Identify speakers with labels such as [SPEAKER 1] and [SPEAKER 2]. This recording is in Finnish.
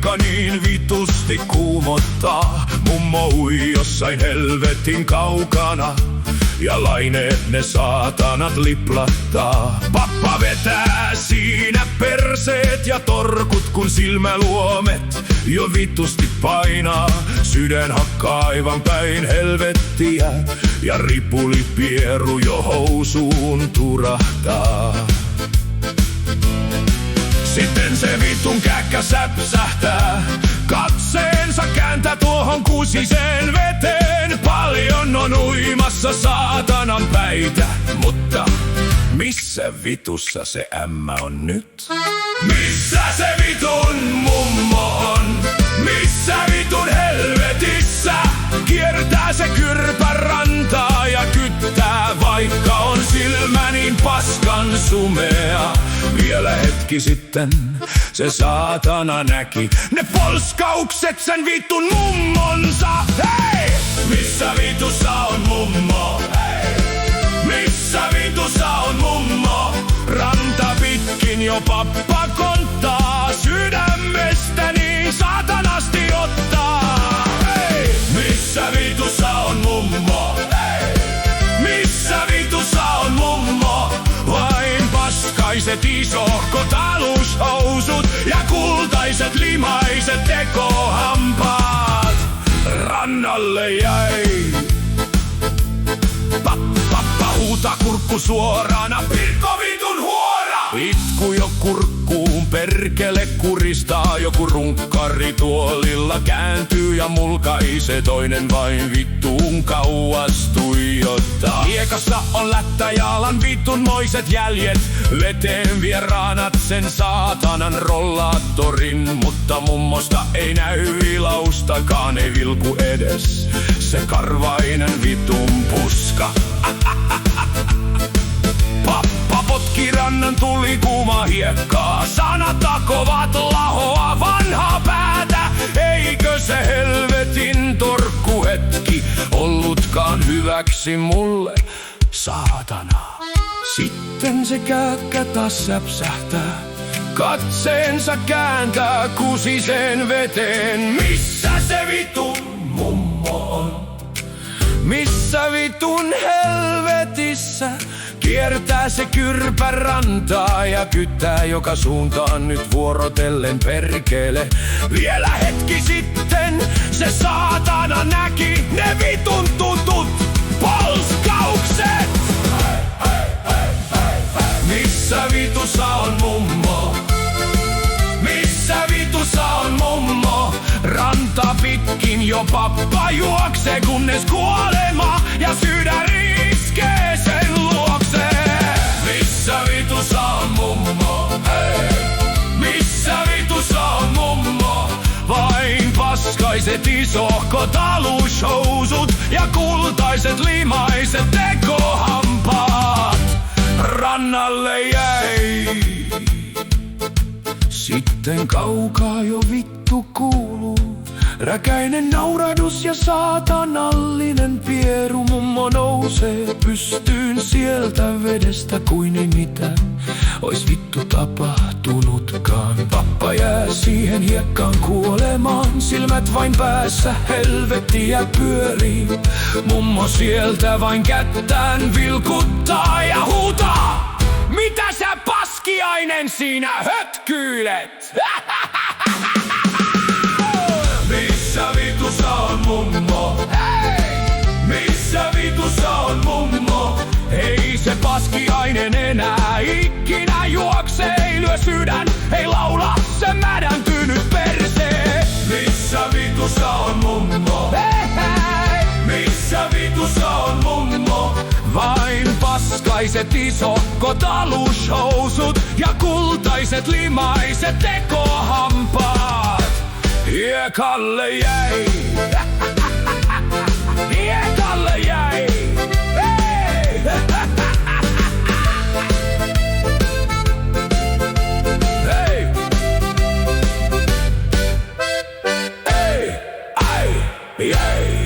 [SPEAKER 1] paikka niin vitusti kuumottaa. Mummo ui jossain helvetin kaukana ja laineet ne saatanat liplattaa. Pappa vetää siinä perseet ja torkut, kun silmäluomet jo vitusti painaa. Sydän hakkaa aivan päin helvettiä ja ripulipieru jo housuun turahtaa. Sitten se vitun käkkä säpsähtää, katseensa kääntää tuohon kusiseen veteen. Paljon on uimassa saatanan päitä, mutta missä vitussa se ämmä on nyt? Missä se vitun mummo on? Missä vitun helvetissä? Kiertää se kyrpä rantaa ja kyttää, vaikka on silmä niin paskan sumea. Vielä hetki sitten se saatana näki ne polskaukset sen vitun mummonsa. Hei! Missä vitussa on mummo? Hei! Missä vitussa on mummo? Ranta pitkin jo pappa konttaa, sydämestä niin saatanasti ottaa. Hei! Missä vitussa on mummo? Hei! Missä vitussa on mummo? Vain paskaiset isohkot alushousut ja kultaiset limaiset tekohampaat rannalle jäi. Pappa huutaa kurkku suorana, Pirkko vitun huora! Itku jo kurkkuun, perkele kuristaa. Joku runkkari tuolilla kääntyy ja mulkaisee, toinen vain vittuun kauas tuijottaa. Hiekassa on lättä jalan vitunmoiset jäljet, veteen vieraanat sen saatanan rollaattorin. Mutta mummosta ei näy vilaustakaan, ei vilku edes se karvainen vitun puska. Pappa potki rannan, tuli kuuma hiekkaa. Sanat takovat lahoa vanhaa päätä. Eikö se helvetin torkkuhetki ollutkaan hyväksi mulle, saatana? Sitten se käkkä taas säpsähtää, katseensa kääntää kusiseen veteen. Missä se vitun mummo on? Missä vitun helvetissä? Kiertää se kyrpä rantaa ja kyttää joka suuntaan nyt vuorotellen, perkele. Vielä hetki sitten se saatana näki ne vitun tutut polskaukset. Missä vitussa on mummo? Missä vitussa on mummo? Ranta pitkin jo pappa juoksee, kunnes kuolema ja sydän iskee sen luokse. Missä vitussa on mummo? Hei! Missä vitussa on mummo? Vain paskaiset isohkot alushousut ja kultaiset limaiset tekohampaat rannalle jäi. Sitten kaukaa jo vittu kuuluu räkäinen naurahdus ja saatanallinen pieru. Mummo nousee pystyyn sieltä vedestä kuin ei mitään ois vittu tapahtunutkaan. Pappa jää siihen hiekkaan kuolemaan, silmät vain päässä, helvettiä pyörii. Mummo sieltä vain kättään vilkuttaa ja huutaa: mitä sä paskiainen siinä hötkyilet? Missä vitussa on mummo? Hei! Missä vitussa on mummo? Ei se paskiainen enää ikinä juokse, ei lyö sydän, ei laula se mädäntynyt persee. Missä vitussa on mummo? Hei! Missä vitussa on mummo? Vain paskaiset isohkot alushousut ja kultaiset limaiset tekohampaat hiekalle jäi. Hiekalle jäi. Hei! Hei! Ei! Ai! Jäi!